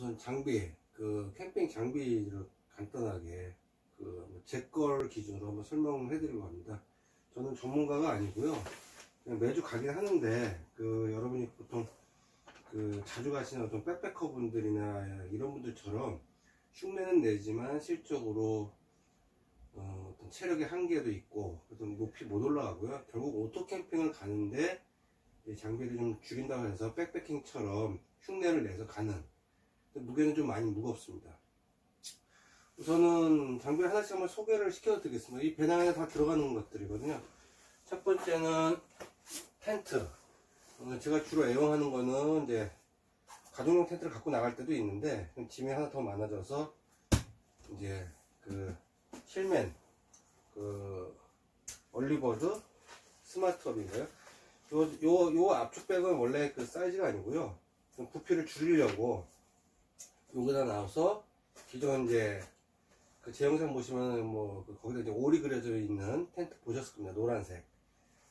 우선 장비, 캠핑 장비를 간단하게 제 걸 기준으로 한번 설명을 해드리려고 합니다. 저는 전문가가 아니고요. 그냥 매주 가긴 하는데, 여러분이 보통 자주 가시는 어떤 백패커 분들이나 이런 분들처럼 흉내는 내지만 실적으로 어떤 체력의 한계도 있고, 높이 못 올라가고요. 결국 오토 캠핑을 가는데 장비를 좀 줄인다고 해서 백패킹처럼 흉내를 내서 가는, 무게는 좀 많이 무겁습니다. 우선은 장비 하나씩 한번 소개를 시켜 드리겠습니다. 이 배낭에 다 들어가는 것들이거든요. 첫 번째는 텐트. 제가 주로 애용하는 거는 이제 가족용 텐트를 갖고 나갈 때도 있는데, 짐이 하나 더 많아져서 이제 힐맨 얼리버드 스마트업인가요? 요 압축백은 원래 사이즈가 아니고요. 부피를 줄이려고 여기다 나와서 기존 이제 제 영상 보시면 거기다 이제 올이 그려져 있는 텐트 보셨을 겁니다. 노란색.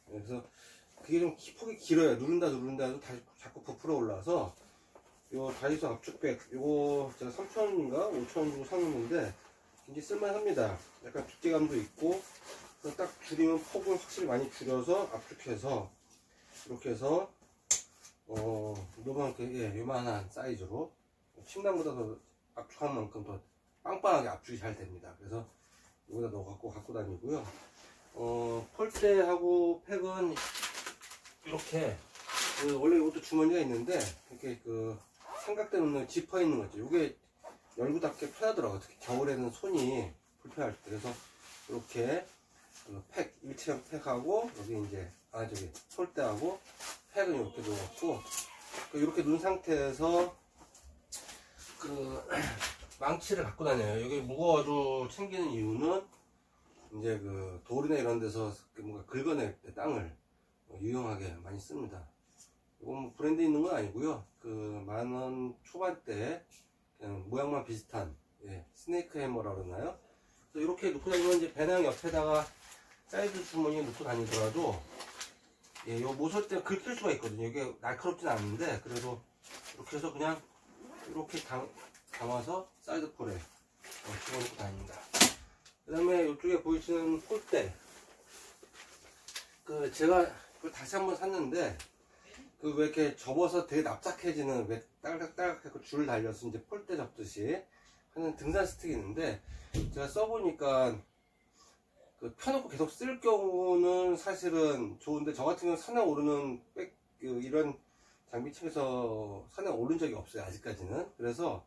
그래서 그게 좀 폭이 길어요. 누른다 해도 다시 자꾸 부풀어 올라와서 요 다이소 압축백, 요거 제가 3,000원인가 5,000원 주고 샀는데 굉장히 쓸만합니다. 약간 두께감도 있고, 딱 줄이면 폭을 확실히 많이 줄여서 압축해서 이렇게 해서 요만한 사이즈로 침낭보다 더 압축한 만큼 더 빵빵하게 압축이 잘 됩니다. 그래서 여기다 넣어갖고 갖고 다니고요. 폴대하고 팩은 이렇게 원래 이것도 주머니가 있는데 이렇게 삼각대 놓는 지퍼 있는 거죠. 이게 열고 닫기 편하더라고요. 특히 겨울에는 손이 불편할 때. 그래서 이렇게 팩, 일체형 팩하고 여기 이제 폴대하고 팩은 이렇게 놓았고, 이렇게 놓은 상태에서 망치를 갖고 다녀요. 여기 무거워도 챙기는 이유는 이제 돌이나 이런 데서 뭔가 긁어낼 때 땅을 유용하게 많이 씁니다. 이건 브랜드 있는 건 아니고요. 10,000원 초반대 그냥 모양만 비슷한 스네이크 해머라고 그러나요? 그래서 이렇게 놓고 다니면 이제 배낭 옆에다가 사이드 주머니에 놓고 다니더라도 요 모서리때 긁힐 수가 있거든요. 이게 날카롭진 않은데 그래도 이렇게 해서 그냥 이렇게 담아서 사이드 폴에 집어넣고 다닙니다. 그 다음에 이쪽에 보이시는 폴대, 제가 그걸 다시 한번 샀는데 왜 이렇게 접어서 되게 납작해지는, 왜 딸깍딸깍하고 줄 달려서 이제 폴대 접듯이 하는 등산 스틱이 있는데, 제가 써보니까 펴놓고 계속 쓸 경우는 사실은 좋은데, 저 같은 경우는 산에 오르는 이런 장비책에서 산에 오른 적이 없어요, 아직까지는. 그래서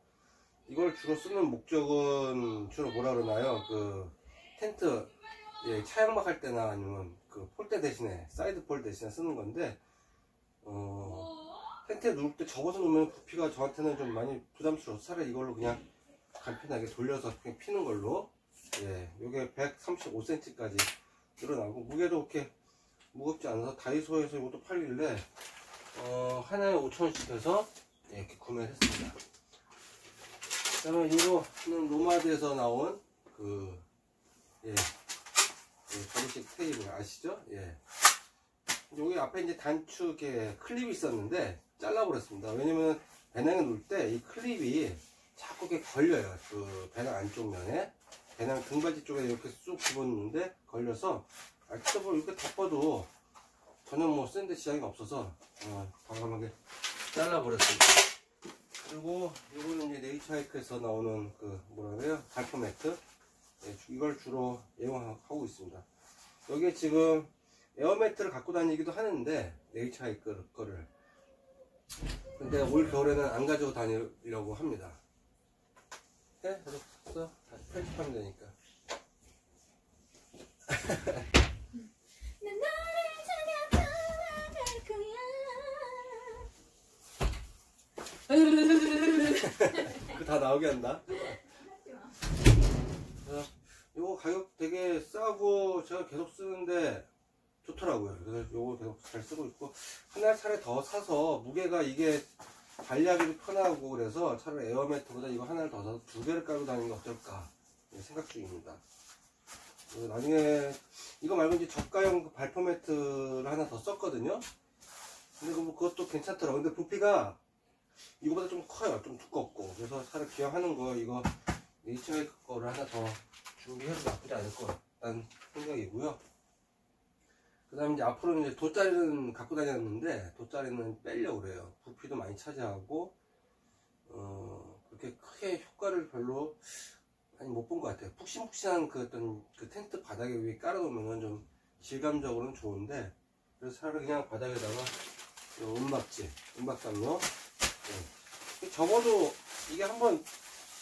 이걸 주로 쓰는 목적은 주로 뭐라 그러나요? 텐트 차양막 할 때나 아니면 폴대 대신에, 사이드 폴 대신에 쓰는 건데, 텐트에 누울 때 접어서 놓으면 부피가 저한테는 좀 많이 부담스러워서 차라리 이걸로 그냥 간편하게 돌려서 그냥 피는 걸로, 요게 135cm까지 늘어나고, 무게도 그렇게 무겁지 않아서 다이소에서 이것도 팔길래 하나에 5,000원씩 해서 이렇게 구매를 했습니다. 그 다음에 이거는 노마드에서 나온 접이식 테이블 아시죠? 여기 앞에 이제 단축에 클립이 있었는데 잘라버렸습니다. 왜냐면 배낭에 놓을 때 이 클립이 자꾸 이렇게 걸려요. 배낭 안쪽 면에, 배낭 등받이 쪽에 이렇게 쑥 집어넣는데 걸려서 알뜰로 이렇게 덮어도 전혀 샌드 지장이 없어서 과감하게 잘라버렸습니다. 그리고 이거는 이제 네이처하이크에서 나오는 발포 매트, 이걸 주로 애용하고 있습니다. 여기에 지금 에어매트를 갖고 다니기도 하는데, 네이처하이크 거를, 근데 올 겨울에는 안 가지고 다니려고 합니다. 그래서 다시 편집하면 되니까. 다 나오게 한다. 이거 가격 되게 싸고 제가 계속 쓰는데 좋더라고요. 그래서 이거 계속 잘 쓰고 있고, 하나 차라리 더 사서, 무게가 이게 관리하기도 편하고 그래서 차라리 에어매트보다 이거 하나를 더 사서 2개를 깔고 다니는 게 어떨까 생각 중입니다. 나중에 이거 말고 이제 저가형 발포 매트를 하나 더 썼거든요. 근데 그것도 괜찮더라고요. 근데 부피가 이거보다 좀 커요. 좀 두껍고. 그래서 차를 기왕하는 거 이거 네이처의 거를 하나 더 준비해도 나쁘지 않을 것 같다는 생각이고요. 그 다음에 이제 앞으로는 이제 돗자리는 갖고 다녔는데 돗자리는 빼려고 그래요. 부피도 많이 차지하고 그렇게 크게 효과를 별로 많이 못 본 것 같아요. 푹신푹신한 그 어떤 그 텐트 바닥에 위에 깔아놓으면 좀 질감적으로는 좋은데, 그래서 차라리 그냥 바닥에다가 은박담요. 네. 적어도 이게 한번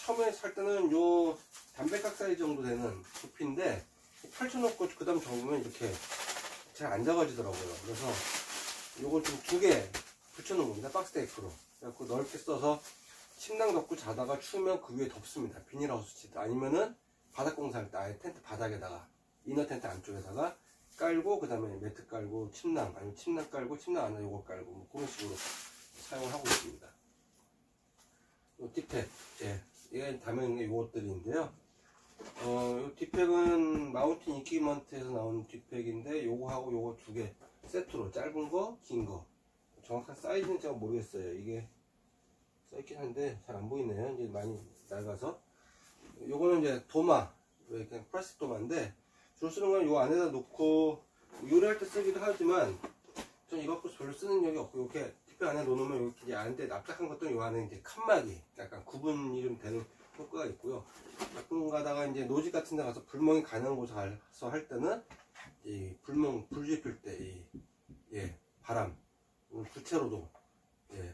처음에 살 때는 요 담배각 사이즈 정도 되는 부피인데 펼쳐놓고 그 다음 접으면 이렇게 잘 안 작아지더라고요. 그래서 요걸 좀 2개 붙여놓은 겁니다. 박스 테이프로. 그래갖고 넓게 써서 침낭 덮고 자다가 추우면 그 위에 덮습니다. 비닐하우스 시트 아니면은 바닥 공사할 때 아예 텐트 바닥에다가 이너 텐트 안쪽에다가 깔고, 그 다음에 매트 깔고 침낭, 아니면 침낭 깔고 침낭 안에 요거 깔고 뭐 그런 식으로 사용을 하고 있습니다. 요 뒷팩, 예, 이게 담은 요것들인데요. 요 뒷팩은 마운틴 이퀴먼트에서 나온 뒷팩인데 요거하고 요거 2개 세트로, 짧은 거, 긴 거. 정확한 사이즈는 제가 모르겠어요. 이게 써있긴 한데 잘 안 보이네요. 이제 많이 낡아서. 요거는 이제 도마, 그냥 플라스틱 도마인데 주로 쓰는 건 요 안에다 놓고 요리할 때 쓰기도 하지만 전 이거 갖고 별로 쓰는 적이 없고, 이렇게 뒷팩 안에 놓으면 이렇게 이제 안에 납작한 것들은 요 안에 이제 칸막이, 약간 구분이 좀 되는 효과가 있고요. 가끔 가다가 이제 노지 같은 데 가서 불멍이 가는 곳에 가서 할 때는 이 불 지필 때 이 바람, 부채로도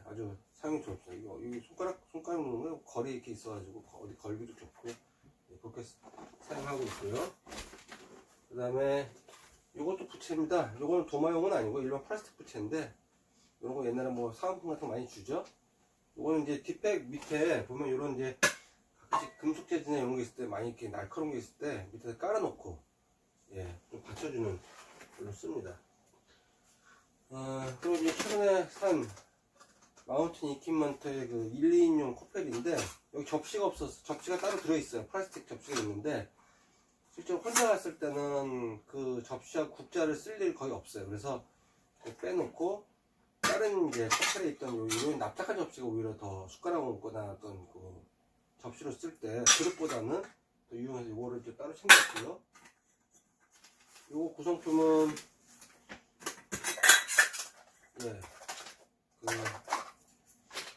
아주 사용이 좋습니다. 이거 손가락 놓는 거 거리 이렇게 있어가지고 어디 걸기도 좋고, 그렇게 사용하고 있고요. 그 다음에 이것도 부채입니다. 이거는 도마용은 아니고 일반 플라스틱 부채인데, 이런 거 옛날에 뭐 사은품 같은 거 많이 주죠. 이거는 이제 뒷백 밑에 보면 이런 이제 가끔씩 금속 재질이나 이런 게 있을 때, 많이 이렇게 날카로운 게 있을 때 밑에서 깔아놓고 좀 받쳐주는 걸로 씁니다. 그리고 이제 최근에 산 마운틴 이퀴먼트의 그 1, 2인용 코펠인데, 여기 접시가 없어서, 접시가 따로 들어있어요. 플라스틱 접시가 있는데 실제로 혼자 갔을 때는 그 접시하고 국자를 쓸 일 거의 없어요. 그래서 빼놓고 다른 이제 코펠에 있던 요 납작한 접시가 오히려 더 숟가락 먹거나 어떤 그 접시로 쓸 때 그릇보다는 더 유용해서 요거를 이제 따로 챙겼고요. 요거 구성품은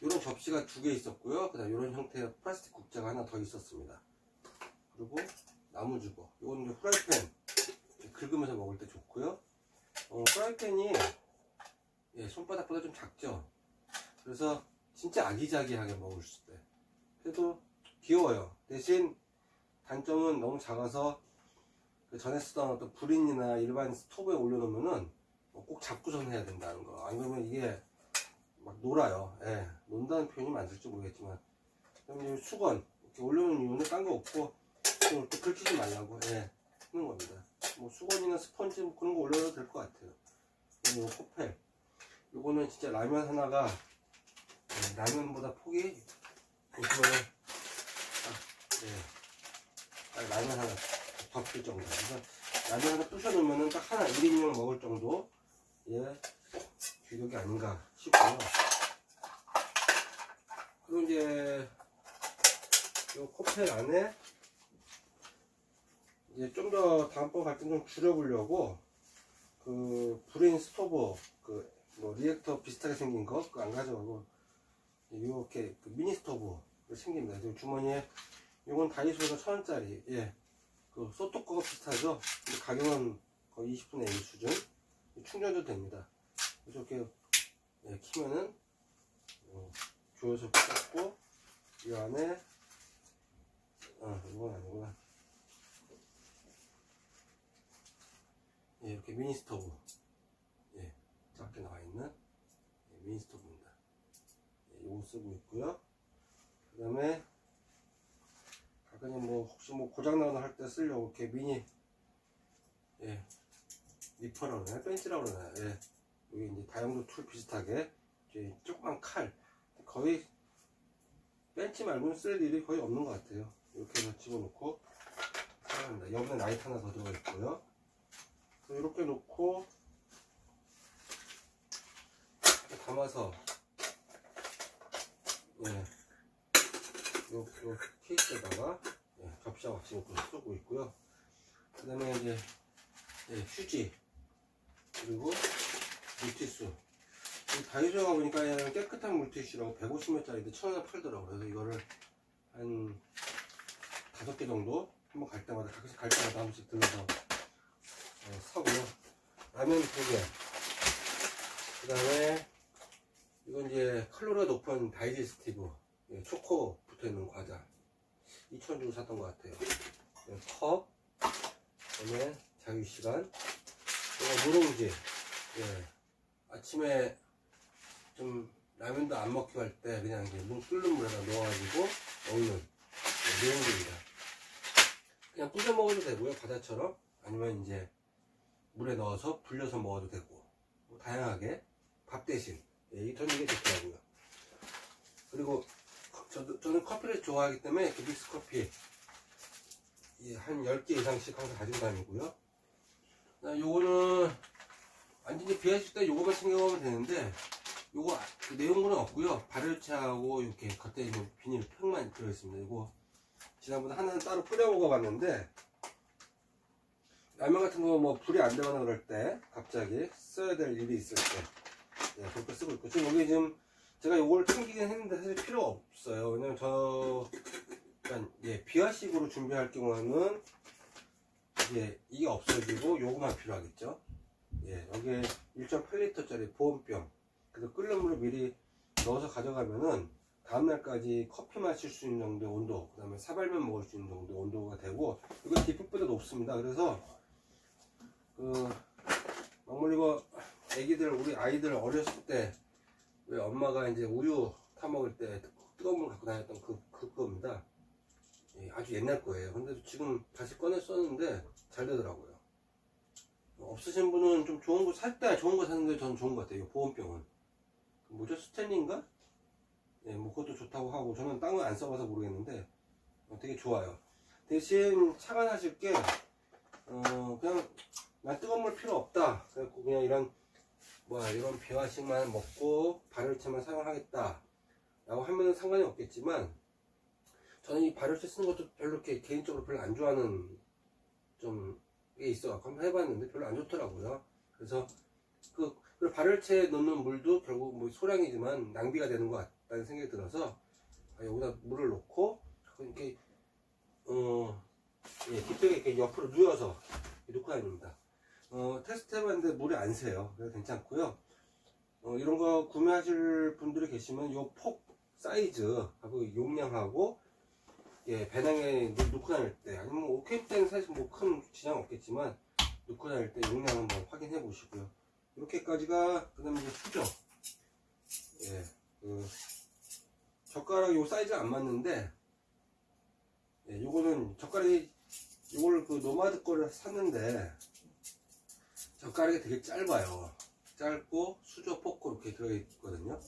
이런 접시가 2개 있었고요. 그 다음 이런 형태의 플라스틱 국자가 하나 더 있었습니다. 그리고 나무주걱, 이건 이제 프라이팬 긁으면서 먹을 때 좋고요. 프라이팬이 손바닥보다 좀 작죠. 그래서 진짜 아기자기하게 먹을 수 있을 때 그래도 귀여워요. 대신 단점은 너무 작아서 그 전에 쓰던 어떤 불인이나 일반 스토브에 올려놓으면은 꼭 잡고선 해야 된다는 거. 안 그러면 이게 막 놀아요. 논다는 표현이 맞을지 모르겠지만, 그럼 수건 이렇게 올려놓은 이유는 딴 거 없고 이렇게 긁히지 말라고 하는 겁니다. 뭐 수건이나 스펀지 뭐 그런 거 올려도 될 것 같아요. 그리고 요 코펠, 요거는 진짜 라면 하나가 라면보다 폭이 보시면 딱 라면 하나 덮을 정도. 그래서 라면 하나 부셔놓으면 딱 하나 1인용 먹을 정도 규격이 아닌가 싶고요. 그리고 이제 이 코펠 안에 이제 좀 더 다음번 갈 때 좀 줄여보려고 그 불인 스토브 그 뭐 리액터 비슷하게 생긴 거 그거 안 가져가고 이렇게 그 미니 스토브를 챙깁니다. 그리고 주머니에 이건 다이소에서 1000원짜리 그 소토커가 비슷하죠. 근데 가격은 거의 20분의 1 수준. 충전도 됩니다. 그래서 이렇게 키면은 조여서 꽂고, 이 안에 이건 아니구나. 이렇게 미니 스토브 작게 나와 있는 미니 스토브입니다. 이거 쓰고 있고요. 그 다음에 가끔은 뭐 혹시 뭐 고장나거나 할 때 쓰려고 이렇게 미니 리퍼라고 그러나요? 벤치라고 그러나요? 여기 이제 다용도 툴 비슷하게 이제 조그만 칼, 거의 벤치 말고는 쓸 일이 거의 없는 것 같아요. 이렇게 해서 집어넣고 사용합니다. 여기는 라이트 하나 더 들어가 있고요. 이렇게 놓고 담아서 요 케이스에다가 예, 접시하고 같이 쓰고 있고요. 그 다음에 이제 예, 휴지, 그리고 물티슈. 이 다이소에 가보니까 깨끗한 물티슈라고 150ml짜리인데 1,000원에 팔더라고요. 그래서 이거를 한 5개 정도 한번 갈 때마다 가끔씩 갈 때마다 한 번씩 들러서 사고요. 라면 2개. 그 다음에 이건 이제 칼로리가 높은 다이제스티브 예, 초코 붙어있는 과자 2,000원 주고 샀던 것 같아요. 컵, 그다음에 자유시간, 누룽지. 예, 아침에 좀 라면도 안 먹기로 할 때 그냥 이제 끓는 물에다 넣어가지고 먹는 누룽지입니다. 그냥 뿌려 먹어도 되고요, 과자처럼. 아니면 이제 물에 넣어서 불려서 먹어도 되고, 뭐 다양하게 밥 대신. 예, 저는 이게 좋더라고요. 그리고 저는 커피를 좋아하기 때문에 믹스 커피 예, 한 10개 이상씩 항상 가지고 다니고요. 요거는 완전히 비하실 때 요거만 챙겨가면 되는데, 요거 그 내용물은 없고요. 발효체하고 이렇게 겉에 있는 비닐 팩만 들어있습니다. 이거 지난번에 하나는 따로 끓여 먹어봤는데, 라면 같은 거 뭐 불이 안 되거나 그럴 때 갑자기 써야 될 일이 있을 때 예, 그렇게 쓰고 있고, 지금 여기 지금 제가 요걸 챙기긴 했는데 사실 필요 없어요. 왜냐면 예, 비화식으로 준비할 경우에는 이게 없어지고 요거만 필요하겠죠. 예, 여기에 1.8리터짜리 보온병, 그래서 끓는 물을 미리 넣어서 가져가면은 다음날까지 커피 마실 수 있는 정도의 온도, 그 다음에 사발면 먹을 수 있는 정도의 온도가 되고, 이거 디프보다 높습니다. 그래서 막걸리 이거 애기들, 우리 아이들 어렸을 때 왜 엄마가 이제 우유 타 먹을 때 뜨거운 물 갖고 다녔던 그겁니다. 예, 아주 옛날 거예요. 근데 지금 다시 꺼내 썼는데 잘 되더라고요. 없으신 분은 좀 좋은 거 살 때 좋은 거 사는 게 저는 좋은 것 같아요. 보온병은 뭐죠? 스탠리인가? 예, 뭐 그것도 좋다고 하고, 저는 딴 건 안 써봐서 모르겠는데 되게 좋아요. 대신 착안하실 게 그냥 난 뜨거운 물 필요 없다, 그래갖고 그냥 이런 비화식만 먹고 발효체만 사용하겠다 라고 하면은 상관이 없겠지만, 저는 이 발효체 쓰는 것도 별로 이렇게 개인적으로 별로 안 좋아하는 좀 게 있어. 한번 해봤는데 별로 안 좋더라고요. 그래서 그 발효체에 넣는 물도 결국 뭐 소량이지만 낭비가 되는 것 같다는 생각이 들어서 여기다 물을 넣고 이렇게 예, 뒷벽에 이렇게 옆으로 누워서 놓고 다닙니다. 테스트 해봤는데 물이 안 새요. 그래서 괜찮고요. 이런 거 구매하실 분들이 계시면 요 폭 사이즈하고 용량하고 예, 배낭에 놓고 다닐 때, 아니면 오케이 때는 사실 뭐 큰 지장 없겠지만 놓고 다닐 때 용량 한번 확인해 보시고요. 이렇게까지가. 그 다음에 이제 수저. 예, 젓가락 요 사이즈가 안 맞는데, 예, 요거는 젓가락이, 요걸 노마드 거를 샀는데 젓가락이 되게 짧아요. 짧고 수저 포크 이렇게 들어있거든요.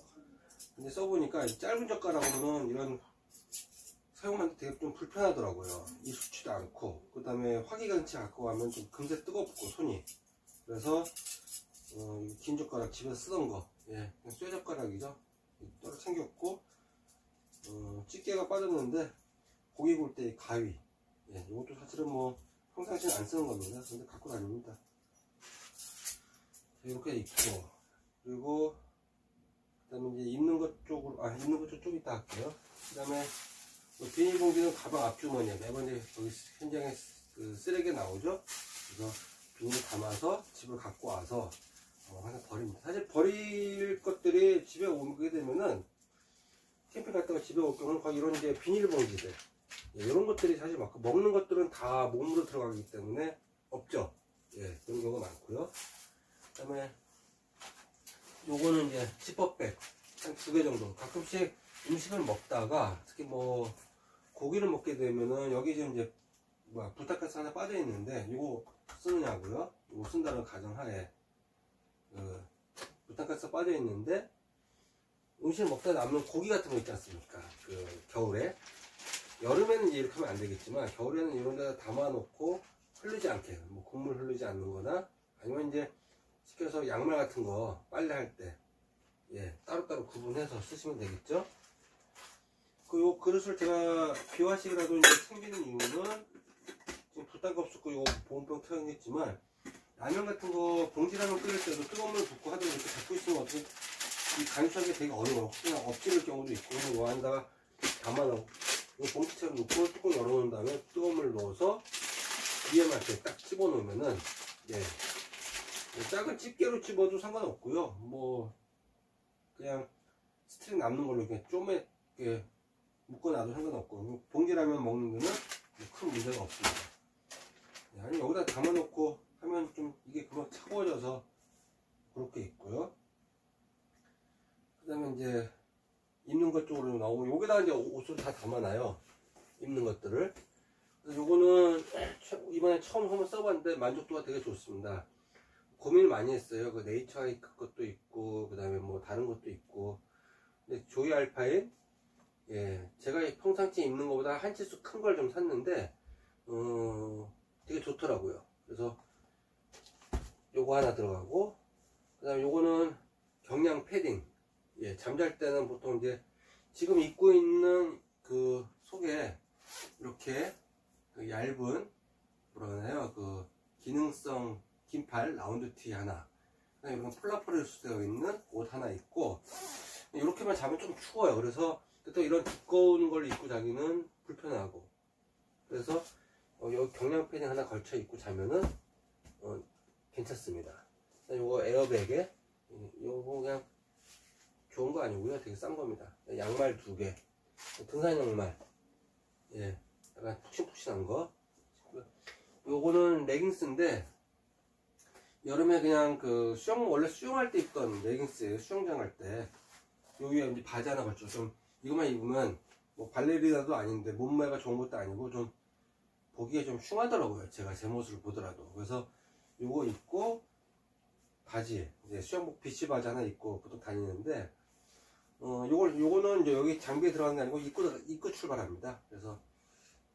근데 써보니까 짧은 젓가락으로는 이런 사용하는데 되게 좀 불편하더라고요. 익숙치도 않고, 그 다음에 화기같이 갖고 가면 좀 금세 뜨겁고 손이. 그래서 긴 젓가락 집에서 쓰던 거, 예, 그냥 쇠 젓가락이죠. 따로 챙겼고, 집게가 빠졌는데 고기 구울 때 가위, 예, 이것도 사실은 뭐 평상시에 안 쓰는 겁니다. 근데 갖고 다닙니다. 이렇게 있고, 그리고 그 다음에 이제 입는 것 쪽으로, 입는 것 쪽 이따 할게요. 그 다음에 비닐봉지는 가방 앞주머니에, 매번 이제 여기 현장에 쓰레기 나오죠. 그래서 비닐을 담아서 집을 갖고 와서 하나 버립니다. 사실 버릴 것들이 집에 오게 되면은, 캠핑 갔다가 집에 올 경우는 거의 이런 이제 비닐봉지들, 예, 이런 것들이 사실 많고, 먹는 것들은 다 몸으로 들어가기 때문에 없죠. 예, 그런 경우가 많고요. 그 다음에 요거는 이제 지퍼백 한 2개 정도. 가끔씩 음식을 먹다가, 특히 뭐 고기를 먹게 되면은 여기 지금 이제 부탁가스 하나 빠져 있는데 이거 쓰느냐고요? 이거 쓴다는 가정하에 부탁가스 빠져 있는데, 음식을 먹다 남는 고기 같은 거 있지 않습니까? 겨울에, 여름에는 이제 이렇게 하면 안 되겠지만 겨울에는 이런 데다 담아 놓고 흐르지 않게, 뭐 국물 흐르지 않는 거나, 아니면 이제 시켜서 양말 같은 거 빨래 할 때, 예, 따로따로 구분해서 쓰시면 되겠죠. 요 그릇을 제가 비화식이라도 이제 챙기는 이유는 지금 부담없었고 요 보온병 태우겠지만 라면 같은 거 봉지라면 끓일 때도 뜨거운 물 붓고 하도 이렇게 잡고 있으면 어떻게 이 간수하기 되게 어려워요. 혹시나 엎질릴 경우도 있고 그래서 요 안에다가 담아놓고 이 봉지처럼 놓고 뚜껑 열어놓은 다음에 뜨거운 물 넣어서 위에만 이렇게 딱 집어놓으면은 예. 뭐 작은 집게로 집어도 상관없고요. 뭐 그냥 스트링 남는 걸로 이렇게 쪼매 이렇게 묶어놔도 상관없고 봉지라면 먹는 거는 큰 문제가 없습니다. 예, 아니 여기다 담아놓고 하면 좀 이게 금방 차가워져서 그렇게 있고요. 그 다음에 이제 입는 것 쪽으로 나오고 여기다가 이제 옷을 다 담아놔요. 입는 것들을. 그래서 요거는 이번에 처음 한번 써봤는데 만족도가 되게 좋습니다. 고민을 많이 했어요. 그 네이처하이크 것도 있고 그 다음에 뭐 다른 것도 있고 근데 조이 알파인 예 제가 평상시에 입는 것보다 한 치수 큰 걸 좀 샀는데 되게 좋더라고요. 그래서 요거 하나 들어가고 그 다음에 요거는 경량 패딩 예 잠잘 때는 보통 이제 지금 입고 있는 그 속에 이렇게 그 얇은 뭐라 그러나요 그 기능성 긴팔 라운드 티 하나 그다음에 이런 폴라폴에 수되어 있는 옷 하나 있고 이렇게만 자면 좀 추워요. 그래서 또 이런 두꺼운 걸 입고 자기는 불편하고 그래서 여기 경량 패딩 하나 걸쳐 입고 자면은 괜찮습니다. 요거 에어백에 요거 그냥 좋은 거 아니고요. 되게 싼 겁니다. 양말 2개 등산 양말 예 약간 푹신푹신한 거 요거는 레깅스인데 여름에 그냥 그 원래 수영할 때 입던 레깅스예요. 수영장 할 때 요 위에 이제 바지 하나 걸쳐 좀 이거만 입으면 뭐 발레리나도 아닌데 몸매가 좋은 것도 아니고 좀 보기에 좀 흉하더라고요. 제가 제 모습을 보더라도. 그래서 요거 입고 바지 이제 수영복 비치 바지 하나 입고 보통 다니는데 요거는 이제 여기 장비에 들어가는 게 아니고 입고 출발합니다. 그래서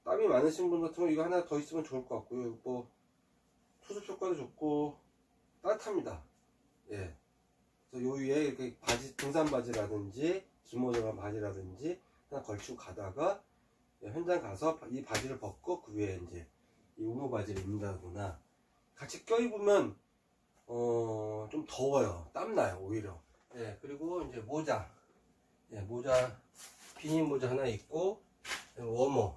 땀이 많으신 분 같은 경우 이거 하나 더 있으면 좋을 것 같고요. 뭐 수습 효과도 좋고 따뜻합니다. 예. 그래서 요 위에 이렇게 바지 등산 바지라든지 기모 들어간 바지라든지 하나 걸치고 가다가 현장 가서 이 바지를 벗고 그 위에 이제 이 우무 바지를 입는다거나 같이 껴입으면 좀 더워요. 땀나요 오히려. 예. 그리고 이제 모자 예, 모자 비닐 모자 하나 있고 워머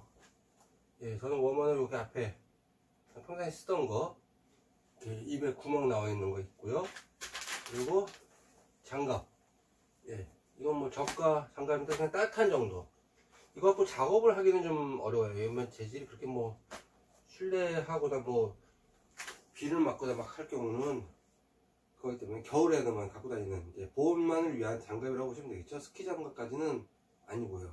예, 저는 워머는 여기 앞에 평상시 쓰던 거 이렇게 입에 구멍 나와 있는 거 있고요. 그리고 장갑 예, 이건 뭐 저가 장갑인데 그냥 따뜻한 정도. 이거 갖고 작업을 하기는 좀 어려워요. 왜냐면 재질이 그렇게 뭐 실내하거나 뭐 비를 맞거나 막 할 경우는 그렇기 때문에 겨울에만 갖고 다니는 이제 보온만을 위한 장갑이라고 보시면 되겠죠. 스키 장갑까지는 아니고요.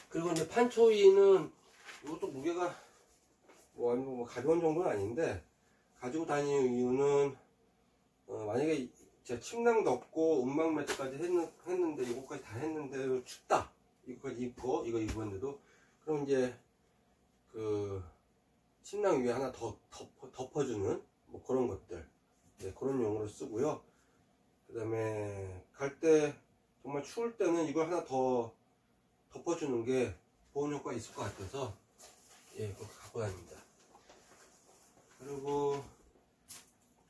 그리고 이제 판초이는 이것도 무게가 뭐 가벼운 정도는 아닌데 가지고 다니는 이유는 만약에 제가 침낭 덮고 움막 매트까지 했는데 이거까지 다 했는데 춥다 이거까지 입고 이거 입었는데도 그럼 이제 그 침낭 위에 하나 더 덮어주는 뭐 그런 것들 네, 그런 용으로 쓰고요. 그 다음에 갈 때 정말 추울 때는 이걸 하나 더 덮어주는 게 보온 효과가 있을 것 같아서 예, 그렇게 갖고 다닙니다. 그리고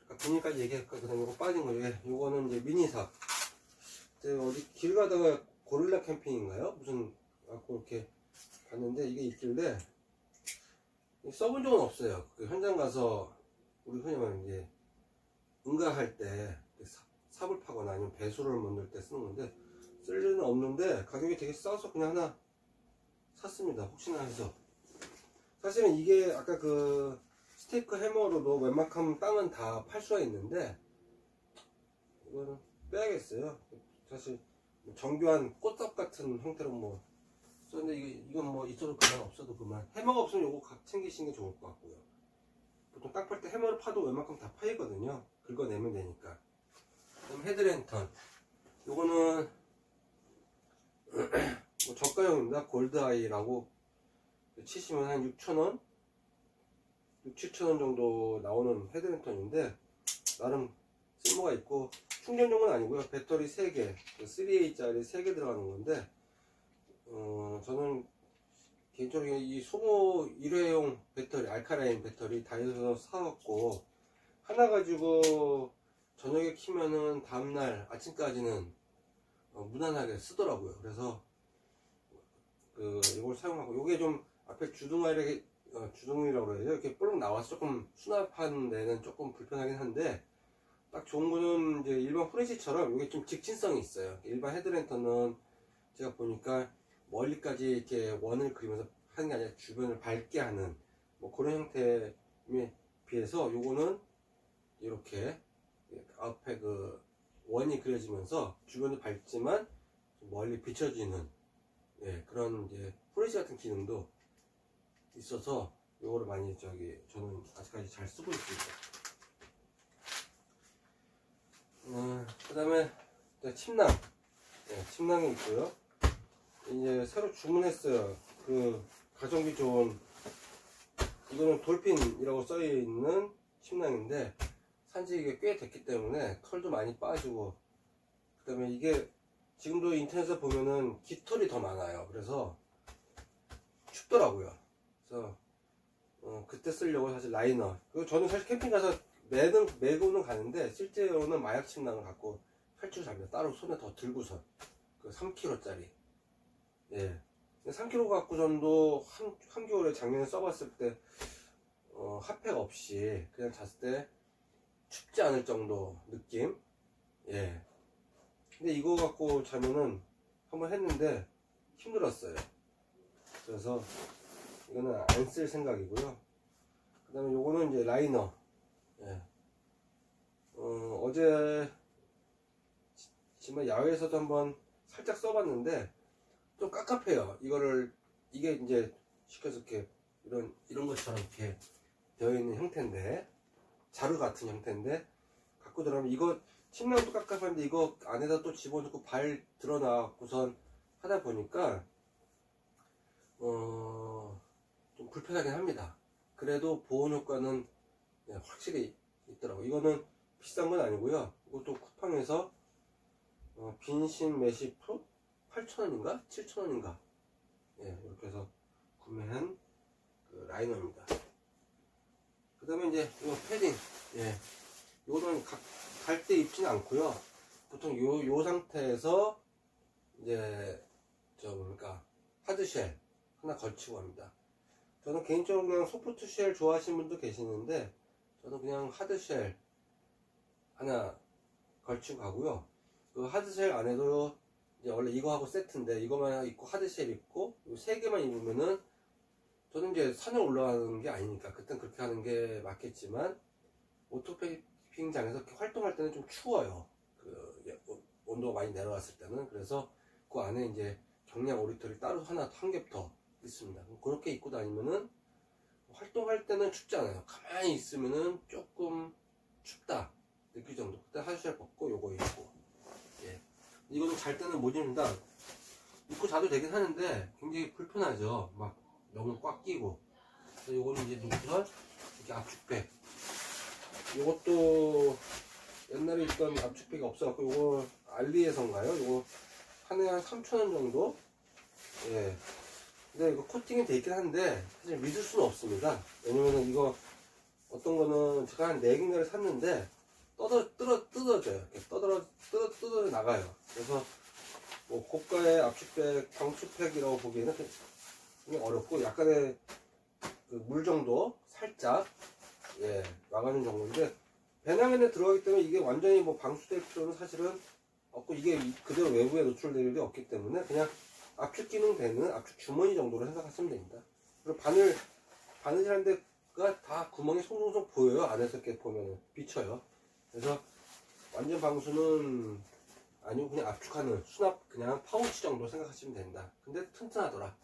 아까 비닐까지 얘기할까? 그 다음에 이거 빠진 거예요. 예, 요거는 이제 미니삽. 제가 어디 길 가다가 고릴라 캠핑인가요? 무슨 갖고 이렇게 갔는데 이게 있길래 써본 적은 없어요. 그 현장 가서 우리 흔히 말하는 이제 응가할 때 삽을 파거나 아니면 배수를 만들 때 쓰는 건데 쓸 일은 없는데 가격이 되게 싸서 그냥 하나 샀습니다. 혹시나 해서. 사실은 이게 아까 그 스테이크 해머로도 웬만큼 땅은 다 팔 수가 있는데 이거는 빼야겠어요. 사실 정교한 꽃삽 같은 형태로 뭐 썼는데 이건 뭐 있어도 그만 없어도 그만. 해머가 없으면 이거 각 챙기시는 게 좋을 것 같고요. 보통 땅 팔 때 해머를 파도 웬만큼 다 파이거든요. 긁어내면 되니까. 그럼 헤드랜턴 요거는 뭐 저가형입니다. 골드아이라고 치시면 한 6,000원 6,000~7,000원 정도 나오는 헤드랜턴인데 나름 쓸모가 있고 충전용은 아니고요. 배터리 3개 3A짜리 3개 들어가는 건데 개인적으로 이 소모 일회용 배터리, 알카라인 배터리 다이소에서 사갖고 하나 가지고 저녁에 키면은 다음날 아침까지는 무난하게 쓰더라고요. 그래서 이걸 사용하고, 요게 좀 앞에 주둥이라고 해야죠. 이렇게 볼록 나와서 조금 수납하는 데는 조금 불편하긴 한데, 딱 좋은 거는 이제 일반 후레쉬처럼 이게 좀 직진성이 있어요. 일반 헤드랜턴은 제가 보니까 멀리까지 이렇게 원을 그리면서 하는 게 아니라 주변을 밝게 하는 뭐 그런 형태에 비해서 요거는 이렇게 앞에 원이 그려지면서 주변도 밝지만 멀리 비춰지는, 예, 그런 이제 후레쉬 같은 기능도 있어서 요거를 많이 저는 아직까지 잘 쓰고 있습니다. 그 다음에 침낭, 예, 침낭이 있고요. 이제 새로 주문했어요. 가성비 좋은, 이거는 돌핀이라고 써있는 침낭인데 산지 이게 꽤 됐기 때문에 털도 많이 빠지고, 그 다음에 이게 지금도 인터넷에 보면은 깃털이 더 많아요. 그래서 춥더라고요. 그래서 그때 쓰려고 사실 라이너, 그리고 저는 사실 캠핑 가서 메고는 가는데 실제로는 마약 침낭을 갖고 탈출 잡니다. 따로 손에 더 들고서 3kg 짜리, 예, 3kg 갖고 전도 한겨울에 작년에 써봤을 때 핫팩 없이 그냥 잤을 때 춥지 않을 정도 느낌. 예, 근데 이거 갖고 자면은 한번 했는데 힘들었어요. 그래서 이거는 안 쓸 생각이고요. 그 다음에 요거는 이제 라이너, 예. 어제 야외에서도 한번 살짝 써봤는데 좀 깝깝해요. 이게 이제 시켜서 이렇게 이런 것처럼 이렇게 되어 있는 형태인데, 자루 같은 형태인데 갖고 들어가면 이거 침낭도 깝깝한데 이거 안에다 또 집어넣고 발 드러나고선 하다 보니까 좀 불편하긴 합니다. 그래도 보온 효과는 확실히 있더라고요. 이거는 비싼 건 아니고요. 이것도 쿠팡에서 빈신 메시 프로 8,000원인가 7,000원인가, 예, 이렇게 해서 구매한 라이너입니다. 그 다음에 이제 이거 패딩, 예, 이거는 갈 때 입지는 않고요. 보통 요 상태에서 이제 하드쉘 하나 걸치고 합니다. 저는 개인적으로 그냥 소프트쉘 좋아하시는 분도 계시는데 저는 그냥 하드쉘 하나 걸치고 가고요. 그 하드쉘 안에도 이제 원래 이거하고 세트인데 이거만 입고 하드쉘 입고 이 3개만 입으면은, 저는 이제 산을 올라가는 게 아니니까 그땐 그렇게 하는 게 맞겠지만 오토캠핑장에서 이렇게 활동할 때는 좀 추워요. 온도가 많이 내려갔을 때는. 그래서 그 안에 이제 경량 오리털이 따로 한 겹 더 있습니다. 그렇게 입고 다니면은 활동할 때는 춥지 않아요. 가만히 있으면은 조금 춥다 느낄 정도. 그때 하드쉘 벗고 요거 입고, 예, 이거는 잘 때는 못 입는다. 입고 자도 되긴 하는데 굉장히 불편하죠. 막 너무 꽉 끼고. 그래서 요거는 이제 놓고서 이렇게 압축백, 요것도 옛날에 있던 압축백이 없어갖고 요거 알리에서인가요? 요거 한 3,000원 정도? 예. 근데 이거 코팅이 돼 있긴 한데 사실 믿을 수는 없습니다. 왜냐면은 이거 어떤 거는 제가 한 4개를 샀는데 뜯어져요. 이렇게 뜯어 나가요. 그래서 뭐 고가의 압축백, 방수팩이라고 보기에는 굉장히 어렵고, 약간의 물 정도 살짝, 예, 나가는 정도인데 배낭에는 들어가기 때문에 이게 완전히 뭐 방수될 필요는 사실은 없고, 이게 그대로 외부에 노출될 일이 없기 때문에 그냥 압축 기능 되는 압축 주머니 정도로 생각하시면 됩니다. 그리고 바느질한 데가 다 구멍이 송송송 보여요. 안에서 이렇게 보면은 비쳐요. 그래서 완전 방수는 아니고 그냥 압축하는 수납, 그냥 파우치 정도 생각하시면 된다. 근데 튼튼하더라.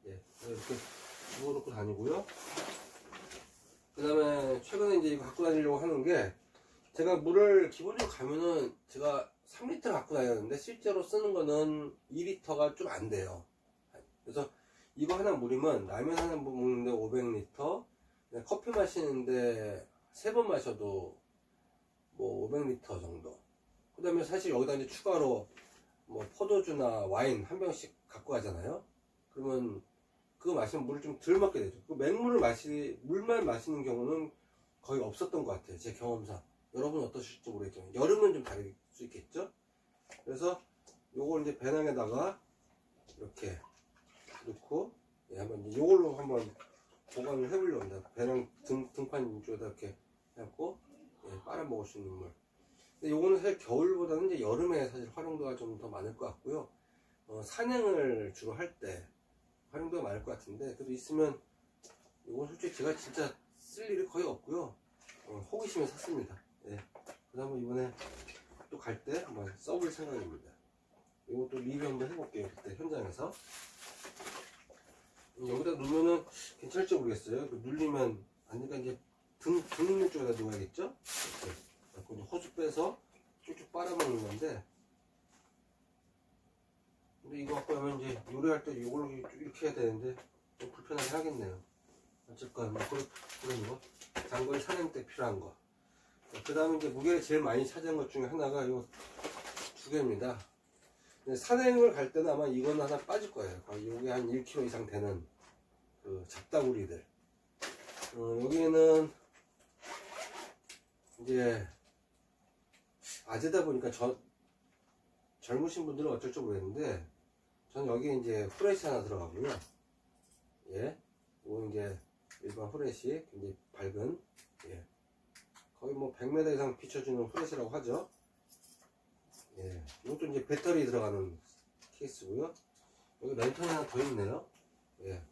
예, 이렇게 집어넣고 다니고요. 그 다음에 최근에 이제 이거 갖고 다니려고 하는 게, 제가 물을 기본적으로 가면은 제가 3리터 갖고 다녔는데 실제로 쓰는 거는 2리터가 좀 안 돼요. 그래서 이거 하나 무리면 라면 하나 먹는데 500리터, 커피 마시는데 3번 마셔도 뭐 500리터 정도. 그 다음에 사실 여기다 이제 추가로 뭐 포도주나 와인 한 병씩 갖고 가잖아요. 그러면 그거 마시면 물을 좀 덜 먹게 되죠. 그 맹물을 물만 마시는 경우는 거의 없었던 것 같아요. 제 경험상. 여러분 어떠실지 모르겠지만 여름은 좀 다를 수 있겠죠. 그래서 요걸 이제 배낭에다가 이렇게 넣고, 예, 한번 이제 요걸로 한번 보관을 해보려고 합니다. 배낭 등판 쪽에다 이렇게 해갖고, 예, 빨아 먹을 수 있는 물. 근데 요거는 사실 겨울보다는 이제 여름에 사실 활용도가 좀 더 많을 것 같고요. 산행을 주로 할 때 활용도가 많을 것 같은데, 그래도 있으면 이건 솔직히 제가 진짜 쓸 일이 거의 없고요. 호기심에 샀습니다. 예. 그래서 한번 이번에 또 갈 때 한번 써볼 생각입니다. 이것도 리뷰 한번 해볼게요. 그때 현장에서. 여기다 놓으면은 괜찮을지 모르겠어요. 눌리면 안 되니까 이제 등 있는 쪽에다 놓아야겠죠? 이렇게. 그리고 이제 호수 빼서 쭉쭉 빨아먹는 건데, 근데 이거 갖고 하면 이제 요리할 때 이걸로 이렇게 해야 되는데 좀 불편하게 하겠네요. 어쨌건 뭐 그런 거, 장거리 산행 때 필요한 거. 그 다음에 이제 무게를 제일 많이 차지한 것 중에 하나가 요 두 개입니다. 산행을 갈 때는 아마 이거는 하나 빠질 거예요. 거의 요게 한 1kg 이상 되는 그 잡다구리들. 여기에는 이제 아재다 보니까 젊으신 분들은 어쩔 줄 모르겠는데, 저는 여기에 이제 후레쉬 하나 들어가고요. 예, 이거 이제 일반 후레쉬, 굉장히 밝은, 예, 거의 뭐 100m 이상 비춰주는 후레쉬라고 하죠. 예, 이것도 이제 배터리 들어가는 케이스고요. 여기 랜턴이 하나 더 있네요. 예,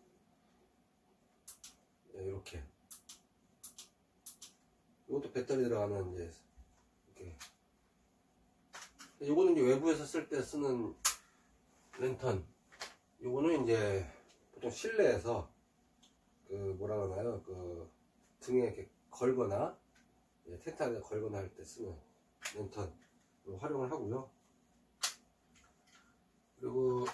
예, 이렇게. 이것도 배터리 들어가는 이제 이렇게. 요거는 이제 외부에서 쓸 때 쓰는 랜턴. 요거는 이제 보통 실내에서 그 뭐라 그러나요? 그 등에 이렇게 걸거나, 예, 텐트 안에 걸거나 할 때 쓰는 랜턴 활용을 하고요. 그리고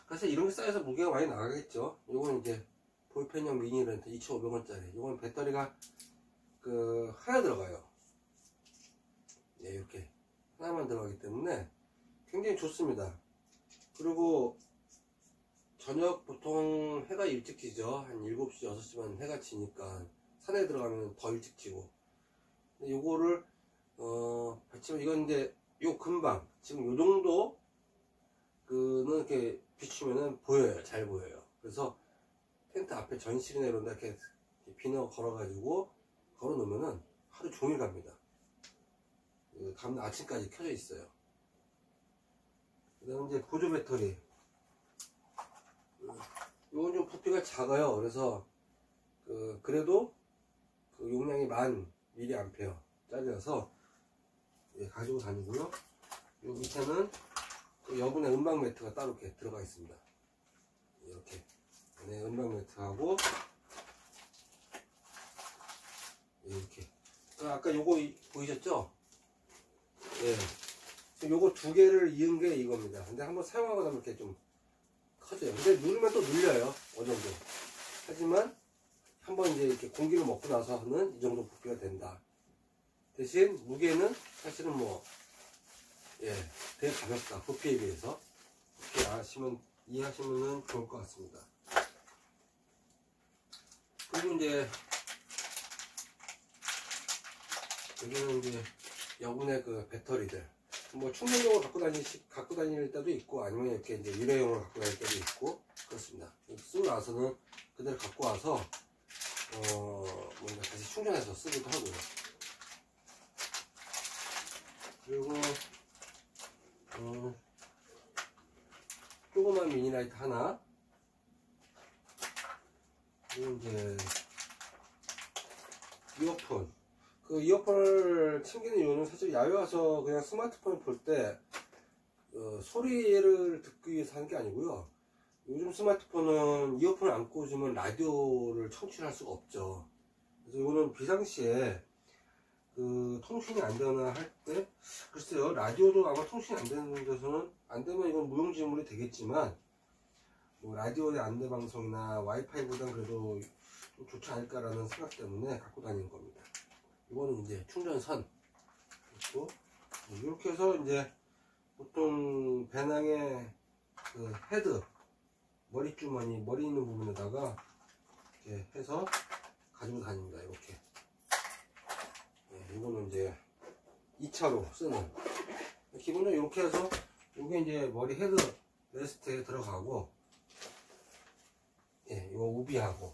사실 이런 게 쌓여서 무게가 많이 나가겠죠. 요거는 이제 볼펜형 미니 랜턴 2,500원짜리. 요거는 배터리가 그 하나 들어가요. 예, 이렇게 하나만 들어가기 때문에 굉장히 좋습니다. 그리고 저녁 보통 해가 일찍 지죠. 한 7시, 6시만 해가 지니까 산에 들어가면 더 일찍 지고. 근데 요거를 받치면 이건 이제 요 근방 지금 요 정도 그는 이렇게 비추면은 보여요. 잘 보여요. 그래서 텐트 앞에 전실이나 이런 데 이렇게 비너 걸어 가지고 걸어 놓으면은 하루 종일 갑니다. 다음날 아침까지 켜져 있어요. 그 다음에 이제 보조 배터리. 이건 좀 부피가 작아요. 그래서 그래도 그 용량이 1000mAh 짜리라서, 예, 가지고 다니고요. 요 밑에는 그 여분의 음방 매트가 따로 이렇게 들어가 있습니다. 이렇게. 네, 음방 매트하고 이렇게. 아까 요거 보이셨죠? 예. 요거 두 개를 이은 게 이겁니다. 근데 한번 사용하고 나면 이렇게 좀 커져요. 근데 누르면 또 눌려요. 어느 정도. 하지만 한번 이제 이렇게 공기를 먹고 나서는 이 정도 부피가 된다. 대신 무게는 사실은 뭐, 예, 되게 가볍다. 부피에 비해서. 이렇게 이해하시면 좋을 것 같습니다. 그리고 이제 여기는 이제 여분의 그 배터리들, 뭐 충전용으로 갖고 다닐 때도 있고, 아니면 이렇게 이제 일회용으로 갖고 다닐 때도 있고 그렇습니다. 쓰고 나서는 그대로 갖고 와서 뭔가 다시 충전해서 쓰기도 하고요. 그리고 조그만 미니라이트 하나. 그리고 이제 이어폰. 그 이어폰을 챙기는 이유는 사실 야외 와서 그냥 스마트폰을 볼 때 소리를 듣기 위해서 하는 게 아니고요. 요즘 스마트폰은 이어폰을 안 꽂으면 라디오를 청취할 수가 없죠. 그래서 이거는 비상시에 그 통신이 안 되거나 할 때, 글쎄요, 라디오도 아마 통신이 안 되는 데서는 안 되면 이건 무용지물이 되겠지만, 뭐 라디오의 안내 방송이나 와이파이보단 그래도 좀 좋지 않을까라는 생각 때문에 갖고 다니는 겁니다. 이거는 이제 충전선 있고, 이렇게 해서 이제 보통 배낭에 그 헤드, 머리 주머니, 머리 있는 부분에다가 이렇게 해서 가지고 다닙니다. 이렇게. 예, 이거는 이제 2차로 쓰는. 기본적으로 이렇게 해서 이게 이제 머리 헤드 레스트에 들어가고, 예, 이거 우비하고,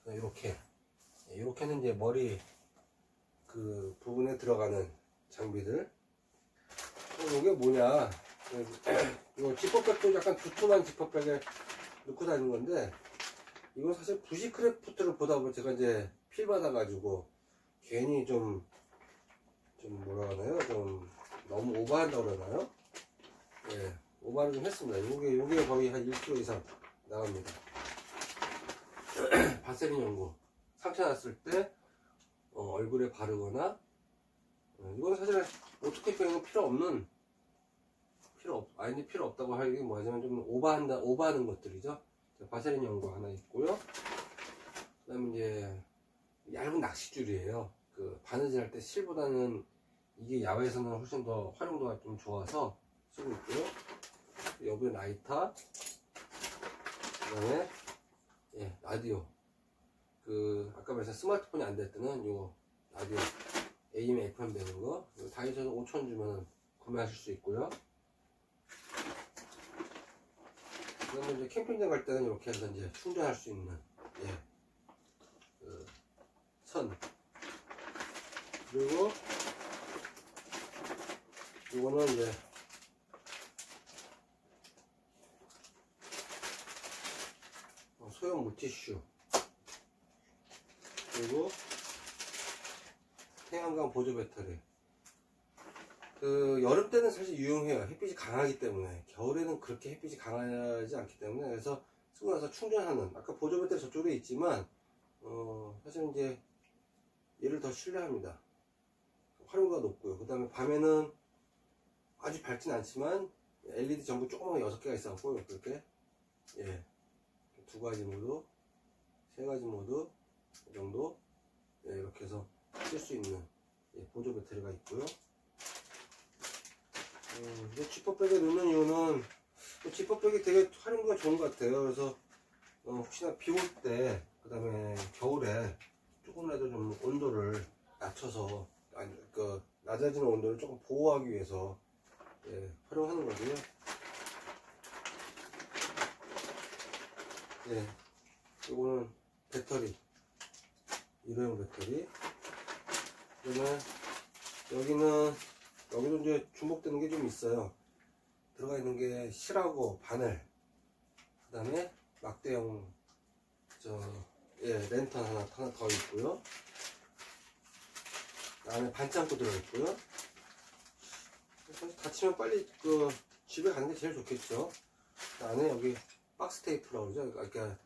이렇게. 예, 이렇게는 이제 머리 그 부분에 들어가는 장비들. 이게 뭐냐. 이거 지퍼백도 약간 두툼한 지퍼백에 넣고 다니는 건데, 이건 사실 부시크래프트를 보다 보면 제가 이제 필 받아가지고 괜히 좀 뭐라 하나요? 좀 너무 오버한다고 그러나요? 예, 오버를 좀 했습니다. 요게 거의 한 1kg 이상 나갑니다. 바세린 연고. 상처 났을 때 얼굴에 바르거나, 이건 사실 오토케이프에는 필요 없다고 하기 뭐하지만 좀 오버하는 것들이죠. 바세린 연고 하나 있고요. 그 다음에 이제 얇은 낚싯줄이에요. 그 바느질 할 때 실보다는 이게 야외에서는 훨씬 더 활용도가 좀 좋아서 쓰고 있고요. 여기 라이터, 그 다음에 예, 라디오. 그 아까 말했던 스마트폰이 안 될 때는 요 라디오 AM, FM 되는 거 다이소에서 5,000원 주면 구매하실 수 있고요. 그러면 이제 캠핑장 갈 때는 이렇게 해서 이제 충전할 수 있는, 예, 그 선. 그리고 이거는 이제 소형 물티슈. 그리고 태양광 보조 배터리. 그 여름 때는 사실 유용해요. 햇빛이 강하기 때문에. 겨울에는 그렇게 햇빛이 강하지 않기 때문에. 그래서 쓰고 나서 충전하는, 아까 보조 배터리 저쪽에 있지만 사실 이제 얘를 더 신뢰합니다. 활용도가 높고요. 그 다음에 밤에는 아주 밝진 않지만 LED 전부 조그만 6개가 있어갖고 그렇게, 예, 2가지 모드, 3가지 모드 이 정도, 예, 이렇게 해서 쓸 수 있는, 예, 보조 배터리가 있고요. 지퍼백에 넣는 이유는 지퍼백이 되게 활용도가 좋은 것 같아요. 그래서 혹시나 비 올 때, 그 다음에 겨울에 조금이라도 좀 온도를 낮춰서, 그 낮아지는 온도를 조금 보호하기 위해서, 예, 활용하는 거고요. 예, 이거는 배터리, 일회용 배터리. 그러면 여기도 이제 중복되는 게 좀 있어요. 들어가 있는 게 실하고 바늘, 그 다음에 막대형 랜턴 하나 더 있고요. 안에 반창고 들어있고요. 다치면 빨리 그 집에 가는 게 제일 좋겠죠. 안에 여기 박스 테이프라고 그러죠. 그러니까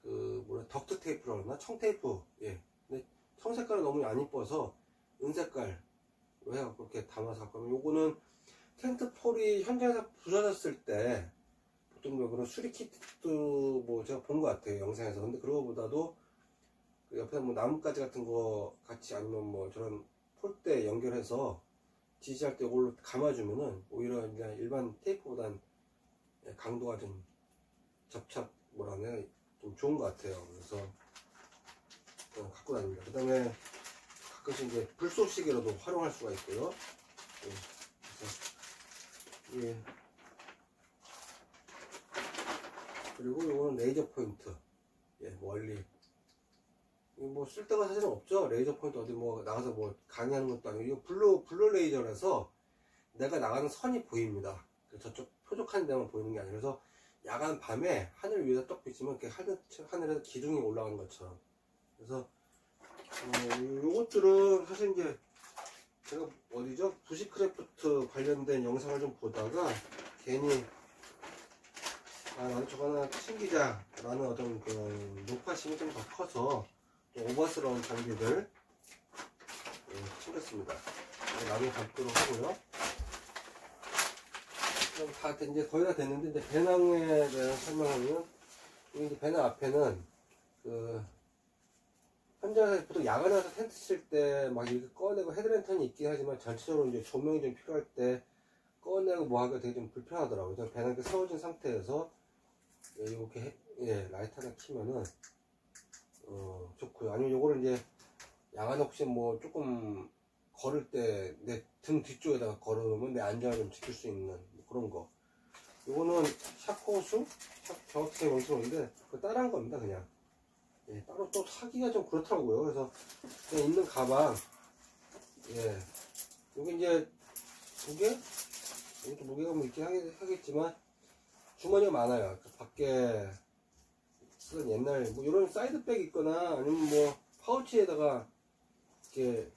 그 덕트 테이프라고 그러나, 청 테이프. 예. 근데 청 색깔은 너무 안 이뻐서 은색깔로 해갖고 이렇게 담아서 갖고 가면, 요거는 텐트 폴이 현장에서 부서졌을 때 보통 그런 수리 키트도 뭐 제가 본 것 같아요, 영상에서. 근데 그거보다도 그 옆에 뭐 나뭇가지 같은 거 같이, 아니면 뭐 저런 폴대 연결해서 지지할 때 이걸로 감아주면은 오히려 그냥 일반 테이프보단 강도가 좀 좀 좋은 것 같아요. 그래서 갖고 다닙니다. 그 다음에 가끔씩 이제 불쏘시개로도 활용할 수가 있고요. 예, 그래서, 예. 그리고 이거는 레이저 포인트. 예, 멀리. 뭐 쓸데가 사실은 없죠. 레이저 포인트 어디 뭐 나가서 뭐 강의하는 것도 아니고, 이거 블루 레이저라서 내가 나가는 선이 보입니다. 저쪽 표적한 데만 보이는 게 아니라, 그래서 야간 밤에 하늘 위에서 떡 비치면 이렇게 하늘에서 기둥이 올라가는 것처럼. 그래서 요것들은 사실 이제 제가 어디죠? 부시크래프트 관련된 영상을 좀 보다가 괜히 나는 저거 하나 챙기자라는 어떤 그 녹화심이 좀 더 커서 좀 오버스러운 장비들 챙겼습니다. 나중에 담도록 하고요. 그럼 다 이제 거의 다 됐는데, 이제 배낭에 대한 설명하면, 여기 이제 배낭 앞에는 그 현장에서 보통 야간에 와서 텐트 칠 때 막 이렇게 꺼내고, 헤드랜턴이 있긴 하지만 전체적으로 이제 조명이 좀 필요할 때 꺼내고 뭐 하기가 되게 좀 불편하더라고요. 배낭 이렇게 세워진 상태에서 이렇게 예, 라이트 하나 키면은 좋고요. 아니면 요거를 이제 야간 혹시 뭐 조금 걸을 때 내 등 뒤쪽에다가 걸으면 내 안전을 좀 지킬 수 있는 뭐 그런 거. 요거는 샤코수 정확히 멈추는데 그 따라한 겁니다. 그냥 예, 따로 또 사기가 좀 그렇더라고요. 그래서 그냥 있는 가방 예, 요게 이제 무게? 이것도 무게가 뭐 있긴 하겠지만 주머니가 많아요. 그 밖에 쓰던 옛날 뭐 이런 사이드백 있거나 아니면 뭐 파우치에다가 이렇게